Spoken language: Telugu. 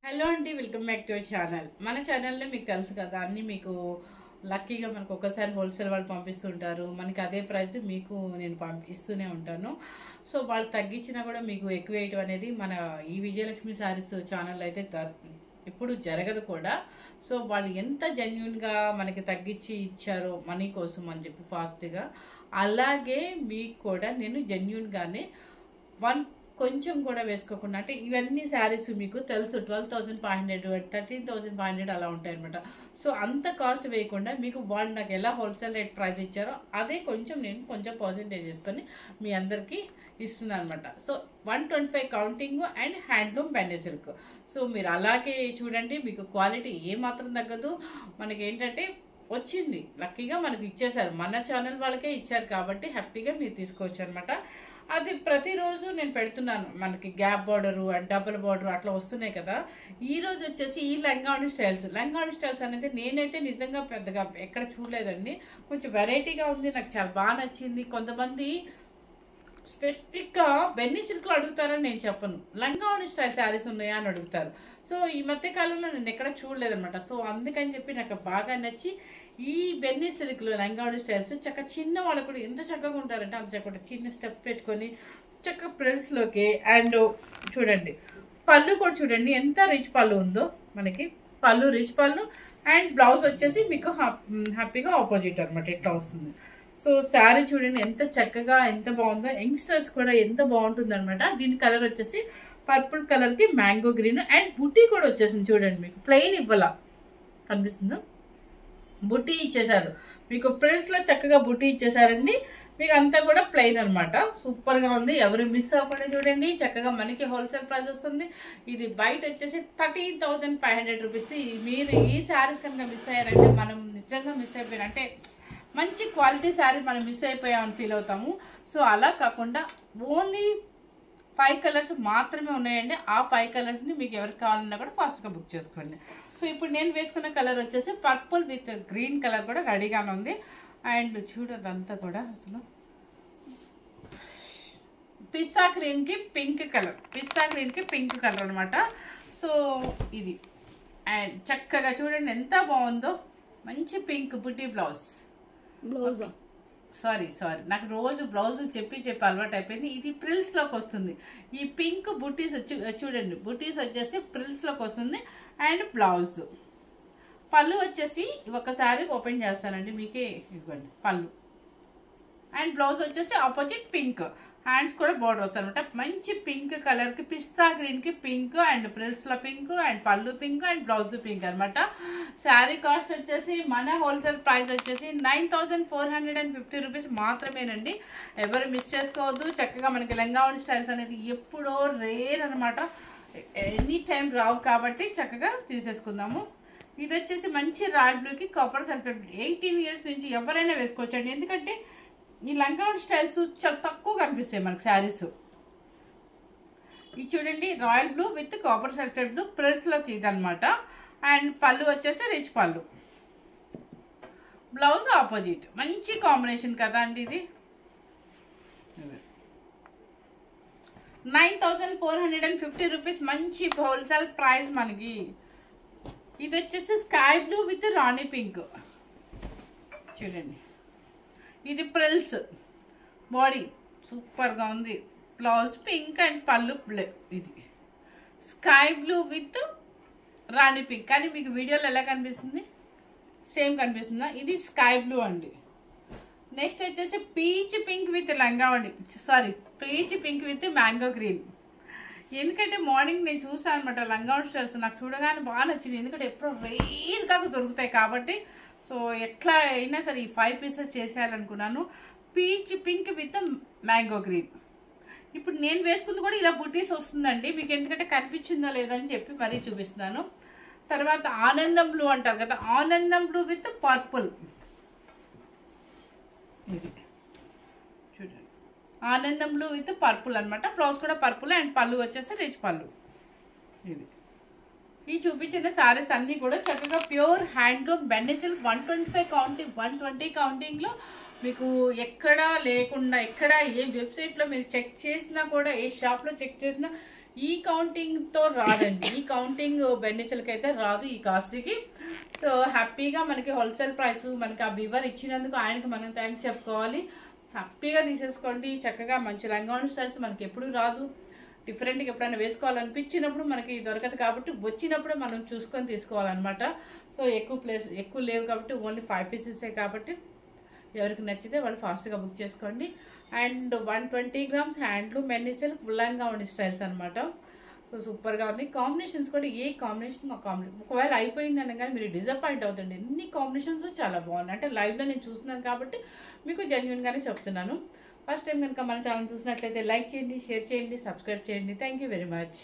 హలో అండి, welcome back to our channel. మన ఛానల్లో మీకు తెలుసు కదా, అన్నీ మీకు లక్కీగా మనకు ఒక్కసారి హోల్సేల్ వాళ్ళు పంపిస్తుంటారు. మనకి అదే ప్రైస్ మీకు నేను ఇస్తూనే ఉంటాను. సో వాళ్ళు తగ్గించినా కూడా మీకు ఎక్కువ వేయటం అనేది మన ఈ విజయలక్ష్మి శారీస్ ఛానల్ అయితే ఇప్పుడు జరగదు కూడా. సో వాళ్ళు ఎంత జెన్యున్గా మనకి తగ్గించి ఇచ్చారో మనీ కోసం అని చెప్పి ఫాస్ట్గా, అలాగే మీకు కూడా నేను జెన్యున్గానే కొంచెం కూడా వేసుకోకుండా, అంటే ఇవన్నీ శారీస్ మీకు తెలుసు 12,500 13,500 అలా ఉంటాయి అనమాట. సో అంత కాస్ట్ వేయకుండా మీకు వాళ్ళు నాకు ఎలా హోల్సేల్ రేట్ ప్రైస్ ఇచ్చారో అదే నేను కొంచెం పర్సెంటేజ్ చేసుకొని మీ అందరికీ ఇస్తున్నాను అనమాట. So 125 counting and handloom బెండే silk. So మీరు అలాగే చూడండి, మీకు క్వాలిటీ ఏమాత్రం తగ్గదు. మనకి ఏంటంటే వచ్చింది లక్కీగా మనకు ఇచ్చేసారు, మన ఛానల్ వాళ్ళకే ఇచ్చారు కాబట్టి హ్యాపీగా మీరు తీసుకోవచ్చు అనమాట. అది ప్రతిరోజు నేను పెడుతున్నాను. మనకి gap border and double border అట్లా వస్తున్నాయి కదా. ఈ రోజు వచ్చేసి ఈ లంగావణి స్టైల్స్ అనేది నేనైతే నిజంగా పెద్దగా ఎక్కడ చూడలేదండి. కొంచెం వెరైటీగా ఉంది, నాకు చాలా బాగా నచ్చింది. కొంతమంది స్పెసిఫిక్గా బెన్నీ సిల్క్లో అడుగుతారని నేను చెప్పను, లంగావణి స్టైల్ శారీస్ ఉన్నాయా అని అడుగుతారు. సో ఈ మధ్య కాలంలో నేను ఎక్కడ చూడలేదన్నమాట. సో అందుకని చెప్పి నాకు బాగా నచ్చి ఈ బెన్నీ సిల్క్లో లంగావణి స్టైల్స్ చక్కగా చిన్న వాళ్ళు కూడా ఎంత చక్కగా ఉంటారంటే అంత చక్కగా చిన్న స్టెప్ పెట్టుకొని చక్కగా ప్రిల్స్లోకి. అండ్ చూడండి పళ్ళు కూడా చూడండి ఎంత రిచ్ పళ్ళు ఉందో. మనకి పళ్ళు రిచ్ పళ్ళు అండ్ బ్లౌజ్ వచ్చేసి మీకు హ్యాపీగా ఆపోజిట్ అనమాట ఇట్లా వస్తుంది. సో శారీ చూడండి ఎంత చక్కగా ఎంత బాగుందో. యంగ్స్టర్స్ కూడా ఎంత బాగుంటుంది అనమాట. దీని కలర్ వచ్చేసి పర్పుల్ కలర్కి మ్యాంగో గ్రీన్ అండ్ బుట్టి కూడా వచ్చేసింది చూడండి. మీకు ప్లెయిన్ ఇవ్వాల కనిపిస్తుందో, బుట్టి ఇచ్చేసారు మీకు. ప్రిల్స్లో చక్కగా బుట్టి ఇచ్చేసారండి. మీకు అంతా కూడా ప్లెయిన్ అనమాట. సూపర్గా ఉంది. ఎవరు మిస్ అవ్వకుండా చూడండి, చక్కగా మనకి హోల్సేల్ ప్రైస్ వస్తుంది. ఇది బయట వచ్చేసి 13,500 రూపీస్. మీరు ఈ శారీస్ కనుక మిస్ అయ్యారంటే మనం నిజంగా మిస్ అయిపోయారు, అంటే మంచి క్వాలిటీ శారీ మనం మిస్ అయిపోయామని ఫీల్ అవుతాము. సో అలా కాకుండా ఓన్లీ 5 కలర్స్ మాత్రమే ఉన్నాయండి. ఆ 5 కలర్స్ని మీకు ఎవరికి కావాలన్నా కూడా ఫాస్ట్గా బుక్ చేసుకోండి. సో ఇప్పుడు నేను వేసుకున్న కలర్ వచ్చేసి పర్పుల్ విత్ గ్రీన్ కలర్ కూడా రెడీగానే ఉంది. అండ్ చూడండి అంతా కూడా అసలు పిస్తా గ్రీన్కి పింక్ కలర్ అనమాట. సో ఇది అండ్ చక్కగా చూడండి ఎంత బాగుందో. మంచి పింక్ బుట్టి బ్లౌజ్. సారీ నాకు రోజు బ్లౌజులు చెప్పి అలవాటు అయిపోయింది. ఇది ప్రిల్స్లోకి వస్తుంది. ఈ పింక్ బుట్టీస్ చూడండి, బుట్టీస్ వచ్చేసి ప్రిల్స్లోకి వస్తుంది. అండ్ బ్లౌజ్ పళ్ళు వచ్చేసి ఒకసారి ఓపెన్ చేస్తానండి మీకే, ఇవ్వండి పళ్ళు. అండ్ బ్లౌజ్ వచ్చేసి ఆపోజిట్ పింక్. హ్యాండ్స్ కూడా బోర్డర్ వస్తాయి అనమాట. మంచి పింక్ కలర్కి పిస్తా గ్రీన్కి పింక్ అండ్ ప్రిల్స్లో పింక్ అండ్ పళ్ళు పింక్ అండ్ బ్లౌజ్ పింక్ అనమాట. శారీ కాస్ట్ వచ్చేసి మన హోల్సేల్ ప్రైస్ వచ్చేసి 9,450 రూపీస్ మాత్రమేనండి. ఎవరు మిస్ చేసుకోవద్దు. చక్కగా మనకి లంగావణి స్టైల్స్ అనేది ఎప్పుడో రేర్ అనమాట, ఎనీ టైం రావు కాబట్టి చక్కగా తీసేసుకుందాము. ఇది వచ్చేసి మంచి రాయల్ బ్లూకి కాపర్ సల్ఫేట్. 18 ఇయర్స్ నుంచి ఎవరైనా వేసుకోవచ్చండి, ఎందుకంటే ఈ లంగావణి స్టైల్స్ చాలా తక్కువ కనిపిస్తాయి మనకి శారీస్. ఇది చూడండి royal blue with copper sulphate blue ప్రిల్స్లోకి ఇదనమాట. అండ్ పళ్ళు వచ్చేసి రిచ్ పళ్ళు, బ్లౌజ్ ఆపోజిట్. మంచి కాంబినేషన్ కదా అండి ఇది. 9,450 రూపీస్ మంచి హోల్సేల్ ప్రైస్ మనకి. ఇది వచ్చేసి sky blue with Rani pink చూడండి. ఇది ప్రిల్స్ బాడీ సూపర్గా ఉంది. బ్లౌజ్ పింక్ అండ్ పళ్ళు ఇది sky blue with Rani pink. కానీ మీకు వీడియోలో ఎలా కనిపిస్తుంది, సేమ్ కనిపిస్తుందా? ఇది స్కై బ్లూ అండి. నెక్స్ట్ వచ్చేసి peach pink with peach pink with mango green. ఎందుకంటే మార్నింగ్ నేను చూసాను అనమాట లంగావణి స్టైల్స్, నాకు చూడగానే బాగా నచ్చింది. ఎందుకంటే ఎప్పుడో రేర్గా దొరుకుతాయి కాబట్టి. సో ఎట్లా అయినా సరే ఈ 5 పీసెస్ చేసేయాలనుకున్నాను. Peach pink with mango green. ఇప్పుడు నేను వేసుకుంది కూడా ఇలా బుట్టీస్ వస్తుందండి మీకు, ఎందుకంటే కనిపించిందో లేదని చెప్పి మరీ చూపిస్తున్నాను. తర్వాత ఆనందం బ్లూ అంటారు కదా, ఆనందం బ్లూ విత్ పర్పుల్. ఇది చూడండి ఆనందం బ్లూ విత్ పర్పుల్ అనమాట. బ్లౌజ్ కూడా పర్పుల్ అండ్ పళ్ళు వచ్చేసి రిచ్ పళ్ళు. ఇది ఈ చూపించిన శారీస్ అన్నీ కూడా చక్కగా ప్యూర్ హ్యాండ్లూమ్ బెండే సిల్క్ 125 కౌంటింగ్ 120 కౌంటింగ్లో మీకు ఎక్కడా లేకుండా, ఎక్కడ ఏ వెబ్సైట్లో మీరు చెక్ చేసినా కూడా, ఏ షాప్లో చెక్ చేసినా ఈ కౌంటింగ్తో రాదండి. ఈ కౌంటింగ్ బెండిసెల్కి అయితే రాదు ఈ కాస్ట్కి. సో హ్యాపీగా మనకి హోల్సేల్ ప్రైస్ మనకి ఆ వివర్ ఇచ్చినందుకు ఆయనకి మనం థ్యాంక్స్ చెప్పుకోవాలి. హ్యాపీగా తీసేసుకోండి. చక్కగా మంచి లంగావని స్టైల్స్ మనకి ఎప్పుడు రాదు. డిఫరెంట్గా ఎప్పుడైనా వేసుకోవాలనిపించినప్పుడు మనకి దొరకదు కాబట్టి వచ్చినప్పుడు మనం చూసుకొని తీసుకోవాలన్నమాట. సో ఎక్కువ లేవు కాబట్టి ఓన్లీ 5 పీసెసే కాబట్టి ఎవరికి నచ్చితే వాళ్ళు ఫాస్ట్గా బుక్ చేసుకోండి. అండ్ 120 grams హ్యాండ్లూమ్ బెండిసెల్ ఫుల్లంగా ఉండే స్టైల్స్ అనమాట. సో సూపర్గా ఉంది. కాంబినేషన్స్ కూడా ఏ కాంబినేషన్ ఒకవేళ అయిపోయింది అనగానే మీరు డిసప్పాయింట్ అవుతుంది. ఎన్ని కాంబినేషన్స్ చాలా బాగున్నాయి. అంటే లైవ్లో నేను చూస్తున్నాను కాబట్టి మీకు జెన్యున్గానే చెప్తున్నాను. ఫస్ట్ టైం కనుక మన ఛానల్ చూసినట్లయితే లైక్ చేయండి, షేర్ చేయండి, సబ్స్క్రైబ్ చేయండి. Thank you very much.